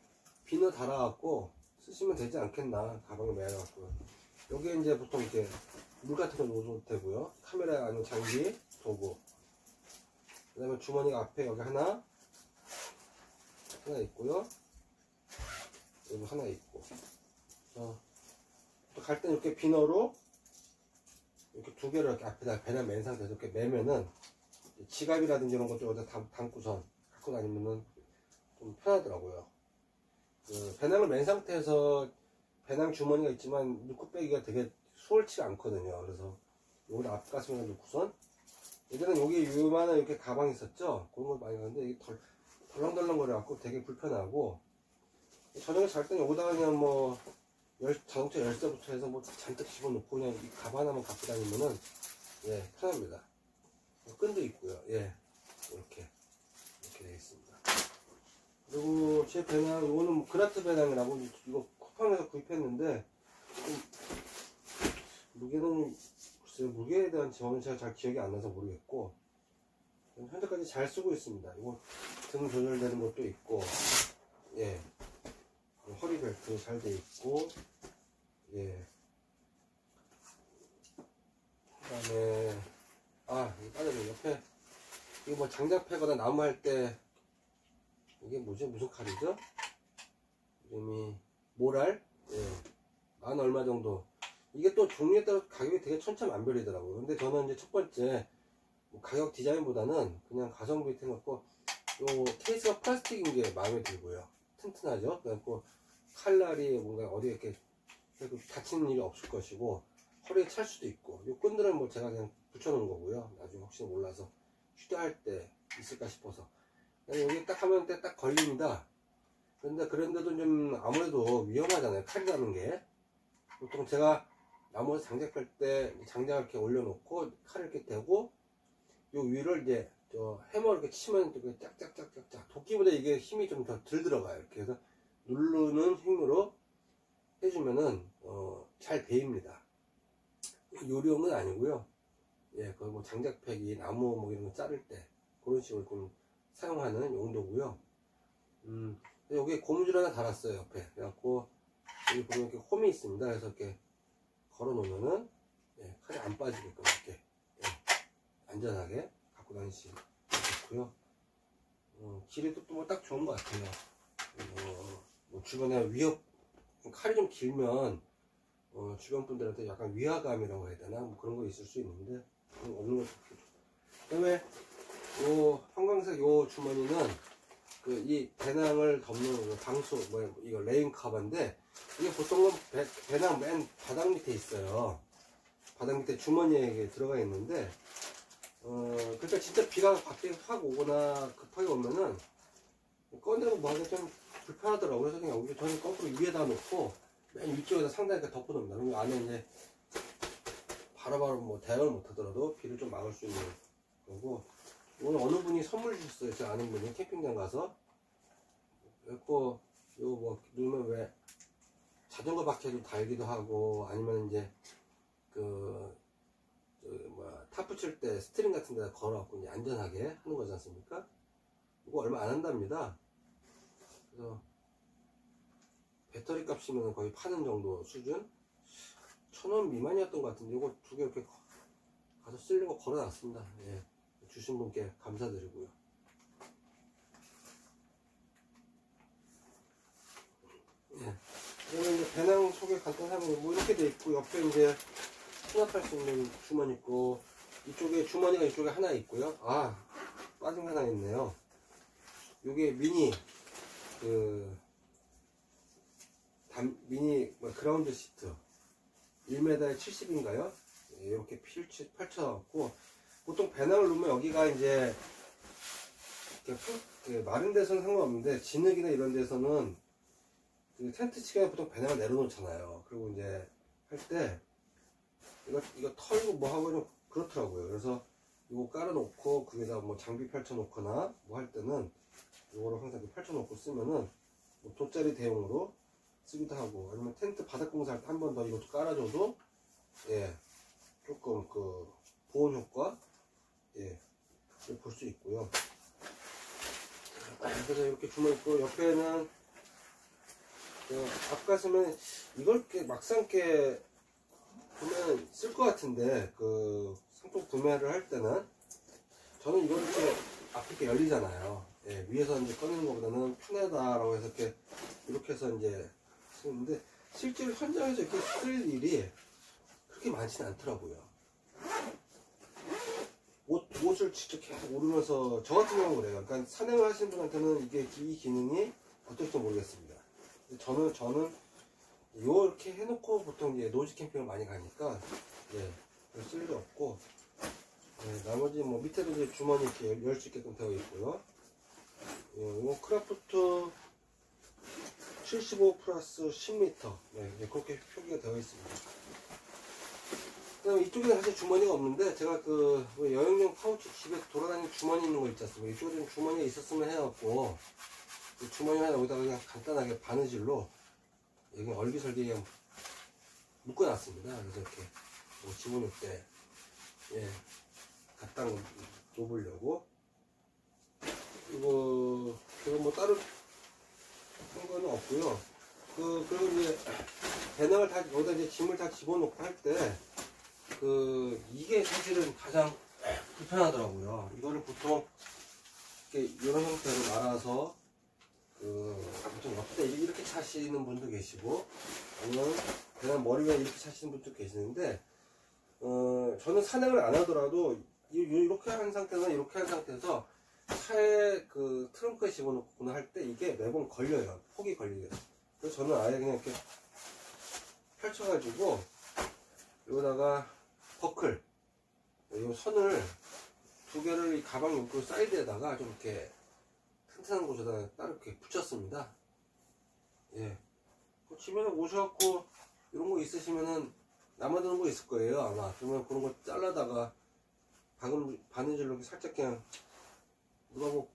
비너 달아갖고 쓰시면 되지 않겠나. 가방에 매여갖고 여기에 이제 보통 이렇게 물 같은 거 넣어도 되고요. 카메라 아니면 장비 도구, 그 다음에 주머니가 앞에 여기 하나 있고요. 여기 하나 있고 또 갈 때는 이렇게 비너로 이렇게 두 개를 이렇게 앞에다 배낭 맨 상태에서 이렇게 매면은 지갑이라든지 이런 것 좀 어디다 담고선 갖고 다니면은 좀 편하더라고요. 그 배낭을 맨 상태에서 배낭 주머니가 있지만 넣고 빼기가 되게 수월치가 않거든요. 그래서 여기다 앞가슴에 넣고선 예전엔 여기 요만한 이렇게 가방이 있었죠. 그런 걸 많이 가는데 이게 덜렁덜렁 거려갖고 되게 불편하고 저녁에 잘 때는 여기다가 그냥 뭐 자동차 열쇠부터 해서 뭐 잔뜩 집어넣고 그냥 이 가방 하나만 갖고 다니면은 예 편합니다. 끈도 있고요. 예 이렇게 되겠습니다. 그리고 제 배낭 이거는 뭐 그라트 배낭이라고 이거 쿠팡에서 구입했는데 무게는 글쎄요 무게에 대한 저는 잘 기억이 안 나서 모르겠고 현재까지 잘 쓰고 있습니다. 이거 등 조절되는 것도 있고 예 허리 벨트 잘 돼 있고 예 그다음에 이거 빠졌네. 옆에 이거 뭐 장작 패거나 나무 할 때 이게 뭐지 무슨 칼이죠? 이름이 모랄 예 만 얼마 정도. 이게 또 종류에 따라 가격이 되게 천차만별이더라고요. 근데 저는 이제 첫 번째 뭐 가격 디자인보다는 그냥 가성비 생각고 요 케이스가 플라스틱인 게 마음에 들고요. 튼튼하죠. 그래갖고 칼날이 뭔가 어디에 이렇게 다치는 일이 없을 것이고 허리에 찰 수도 있고 요 끈들은 뭐 제가 그냥 붙여놓은 거고요. 나중에 혹시 몰라서 휴대할 때 있을까 싶어서 여기 딱 하면 딱 걸립니다. 그런데도 좀 아무래도 위험하잖아요. 칼이라는 게. 보통 제가 나무에서 장작 뺄 때 장작을 이렇게 올려놓고 칼을 이렇게 대고 요 위를 이제 저 해머 이렇게 치면 이렇게 짝짝짝짝짝 도끼보다 이게 힘이 좀 더 덜 들어가요. 이렇게 해서 누르는 힘으로 해주면은 잘 베입니다. 요령은 아니고요. 예, 거의 뭐 장작팩이 나무 뭐 이런 거 자를 때 그런 식으로 좀 사용하는 용도고요. 여기 고무줄 하나 달았어요 옆에. 그래갖고 여기 보면 이렇게 홈이 있습니다. 그래서 이렇게 걸어 놓으면은 예, 칼이 안 빠지게끔 이렇게 예, 안전하게 갖고 다니시 좋고요. 길이도 또 뭐 딱 좋은 것 같아요. 뭐 주변에 칼이 좀 길면 주변 분들한테 약간 위화감이라고 해야 되나 뭐 그런 거 있을 수 있는데 없는 것도 좋고. 그다음에 요 형광색 요 주머니는 이 배낭을 덮는 방수 이거 레인 커버인데 이게 보통은 배낭 맨 바닥 밑에 있어요. 바닥 밑에 주머니에 들어가 있는데 그러니까 진짜 비가 밖에 확 오거나 급하게 오면은 꺼내고 뭐 하기 좀 불편하더라고요. 그래서 그냥 여기 저는 거꾸로 위에다 놓고 맨 위쪽에다 상단에 덮어 놓습니다. 그럼 안에 이제 바로바로 뭐 대응을 못 하더라도 비를 좀 막을 수 있는 거고. 오늘 어느 분이 선물 주셨어요. 제 아는 분이 캠핑장 가서. 그래갖고 요거 뭐 누르면 왜 자전거 바퀴도 달기도 하고 아니면 이제 탑 붙일 때 스트링 같은 데다 걸어갖고 이제 안전하게 하는 거지 않습니까? 이거 얼마 안 한답니다. 그래서 배터리 값이면 거의 파는 정도 수준? 1,000원 미만이었던 것 같은데 이거 두 개 이렇게 가서 쓰려고 걸어놨습니다. 예. 주신 분께 감사드리고요. 예. 그러면 이제 배낭 소개 간단하면 뭐 이렇게 돼 있고 옆에 이제 수납할 수 있는 주머니 있고 이쪽에 주머니가 이쪽에 하나 있고요. 빠진 거 하나 있네요. 요게 미니 미니 그라운드 시트 1m에 70인가요? 이렇게 펼쳐갖고 보통 배낭을 놓으면 여기가 이제 마른 데서는 상관없는데 진흙이나 이런 데서는 그 텐트 치기에 보통 배낭을 내려놓잖아요. 그리고 이제 할 때 이거 털고 뭐 하고 좀 그렇더라고요. 그래서 이거 깔아놓고 그 위에다 뭐 장비 펼쳐놓거나 뭐 할 때는 이거를 항상 이렇게 펼쳐놓고 쓰면은 뭐 돗자리 대용으로 쓰기도 하고, 아니면 텐트 바닥 공사할 때 한 번 더 이것도 깔아줘도 예 조금 그 보온 효과 예 볼 수 있고요. 그래서 이렇게 주문 있고, 옆에는 앞가슴은 이걸 이렇게 막상 이렇게 보면 쓸 것 같은데, 그 상품 구매를 할 때는 저는 이걸 이렇게 앞에 이렇게 열리잖아요. 예, 위에서 이제 꺼내는 것보다는 편하다라고 해서 이렇게 해서 이제 쓰는데, 실제로 현장에서 이렇게 쓸 일이 그렇게 많지는 않더라고요. 옷을 직접 계속 오르면서, 저 같은 경우는 그래요. 그러니까 산행을 하시는 분한테는 이 기능이 어떨지 모르겠습니다. 저는 이렇게 해놓고 보통 이제 노지 캠핑을 많이 가니까 예, 쓸 일이 없고, 예, 나머지 뭐 밑에도 이제 주머니 이렇게 열 수 있게끔 되어 있고요. 예, 이거 크라프트 75 플러스 10m 네, 그렇게 표기가 되어 있습니다. 그다음에 이쪽에는 사실 주머니가 없는데, 제가 그 여행용 파우치 집에 돌아다니는 주머니 있는 거 있지 않습니까? 이쪽에 좀 주머니가 있었으면 해갖고 그 주머니 하나 여기다가 그냥 간단하게 바느질로 여기 얼기설기 그냥 묶어놨습니다. 그래서 이렇게 뭐 집어넣을 때 예, 갖다 놓으려고. 이거 뭐 따로 한 거는 없고요. 그리고 이제 배낭을 다 여기다 이제 짐을 다 집어넣고 할 때 이게 사실은 가장 불편하더라고요. 이거를 보통 이런 형태로 말아서 보통 옆에 이렇게 차시는 분도 계시고, 아니면 그냥 머리가 이렇게 차시는 분도 계시는데, 저는 산행을 안 하더라도 이렇게 한 상태나 이렇게 한 상태에서 차에 그 트렁크에 집어넣거나 할 때 이게 매번 걸려요. 폭이 걸려요. 그래서 저는 아예 그냥 이렇게 펼쳐가지고 여기다가 버클, 이 선을 두 개를 이 가방 옆으로 사이드에다가 좀 이렇게 튼튼한 곳에다가 따로 이렇게 붙였습니다. 예. 집에서 오셔갖고 이런 거 있으시면은 남아드는 거 있을 거예요, 아마. 그러면 그런 거 잘라다가 바느질로 이렇게 살짝 그냥 누가 뭐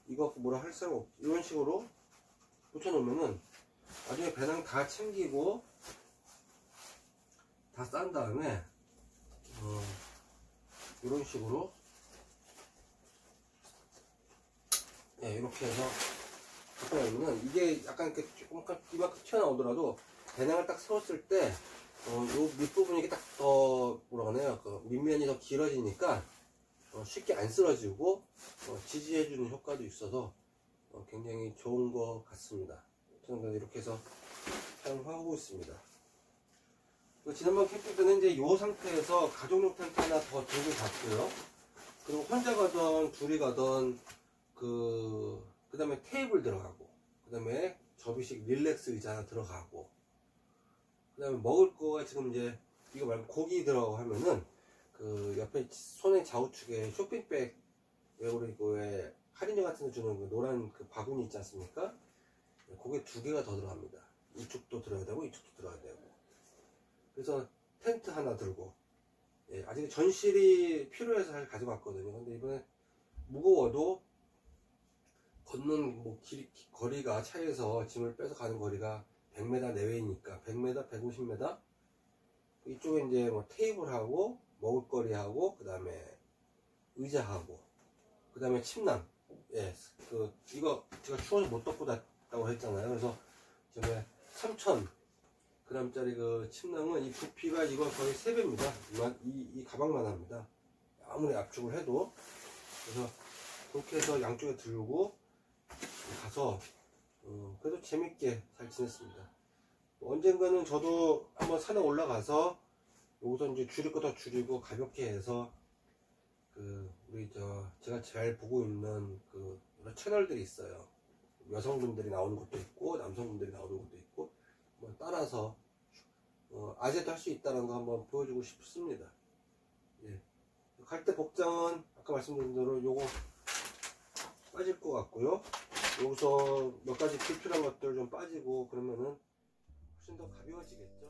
이거 갖고 뭐라 할 사람 없, 이런 식으로 붙여놓으면은 나중에 배낭 다 챙기고 다 싼 다음에 이런 식으로 예, 이렇게 해서 갖고 나면 이게 약간 이렇게 조금만 이만큼 튀어나오더라도 배낭을 딱 세웠을 때 요 밑부분이 이게 딱 더 뭐라 하네요, 그 밑면이 더 길어지니까 쉽게 안 쓰러지고 지지해주는 효과도 있어서 굉장히 좋은 것 같습니다. 저는 이렇게 해서 사용하고 있습니다. 지난번 캠핑 때는 이제 이 상태에서 가족용 텐트 하나 더 들고 갔고요. 그리고 혼자 가던 둘이 가던 그 다음에 테이블 들어가고, 그 다음에 접이식 릴렉스 의자 하나 들어가고, 그 다음에 먹을 거가 지금 이제 이거 말고 고기 들어가고 하면은 그 옆에 손의 좌우측에 쇼핑백, 왜 우리 왜 할인료 같은 거 주는 그 노란 그 바구니 있지 않습니까? 그게 두 개가 더 들어갑니다. 이쪽도 들어야 되고 이쪽도 들어야 되고. 그래서 텐트 하나 들고, 예, 아직 전실이 필요해서 사실 가져갔거든요. 근데 이번에 무거워도 걷는 뭐 거리가, 차에서 짐을 빼서 가는 거리가 100m 내외이니까 100m, 150m 이쪽에 이제 뭐 테이블하고 먹을거리하고, 그 다음에 의자하고, 그 다음에 침낭, 예, 이거 제가 추워서 못 덮고 잤다고 했잖아요. 그래서 지금 3000g짜리 그 침낭은 이 부피가 이거 거의 3배입니다. 이 가방만 합니다. 아무리 압축을 해도. 그래서 그렇게 해서 양쪽에 들고 가서 그래도 재밌게 잘 지냈습니다. 언젠가는 저도 한번 산에 올라가서 여기서 이제 줄일 거 더 줄이고 가볍게 해서 우리 제가 잘 보고 있는 여러 채널들이 있어요. 여성분들이 나오는 것도 있고 남성분들이 나오는 것도 있고, 뭐 따라서 아재도 할 수 있다는 거 한번 보여주고 싶습니다. 예. 갈 때 복장은 아까 말씀드린 대로 요거 빠질 것 같고요. 여기서 몇 가지 불필요한 것들 좀 빠지고 그러면은 훨씬 더 가벼워지겠죠.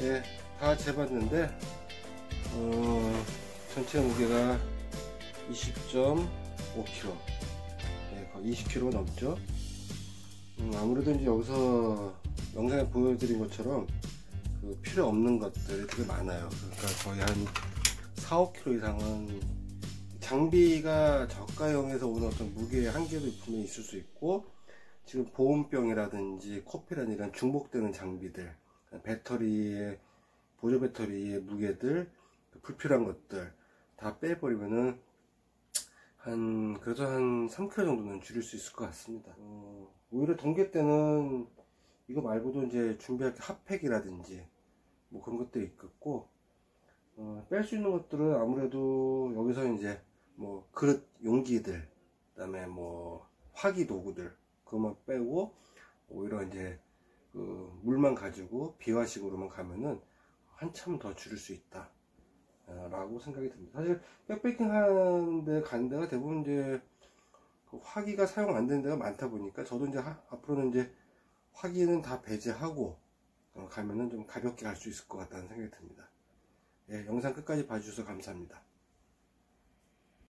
예, 다 재봤는데 전체 무게가 20.5kg, 예, 거의 20kg 넘죠. 아무래도 이제 여기서 영상에 보여드린 것처럼 그 필요 없는 것들이 되게 많아요. 그러니까 거의 한 4~5kg 이상은 장비가 저가형에서 오는 어떤 무게의 한계도 분명히 있을 수 있고, 지금 보온병이라든지 코피란 이런 중복되는 장비들, 배터리의 보조 배터리의 무게들, 불필요한 것들 다 빼버리면은 그래도 한 3kg 정도는 줄일 수 있을 것 같습니다. 오히려 동계 때는 이거 말고도 이제 준비할 게 핫팩이라든지 뭐 그런 것들이 있겠고, 뺄 수 있는 것들은 아무래도 여기서 이제 뭐 그릇 용기들, 그 다음에 뭐 화기 도구들 그것만 빼고 오히려 이제 그 물만 가지고 비화식으로만 가면은 한참 더 줄일 수 있다 라고 생각이 듭니다. 사실 백패킹 하는데 가는 데가 대부분 이제 그 화기가 사용 안 되는 데가 많다 보니까 저도 이제 앞으로는 이제 화기는 다 배제하고 가면은 좀 가볍게 갈 수 있을 것 같다는 생각이 듭니다. 예, 영상 끝까지 봐주셔서 감사합니다.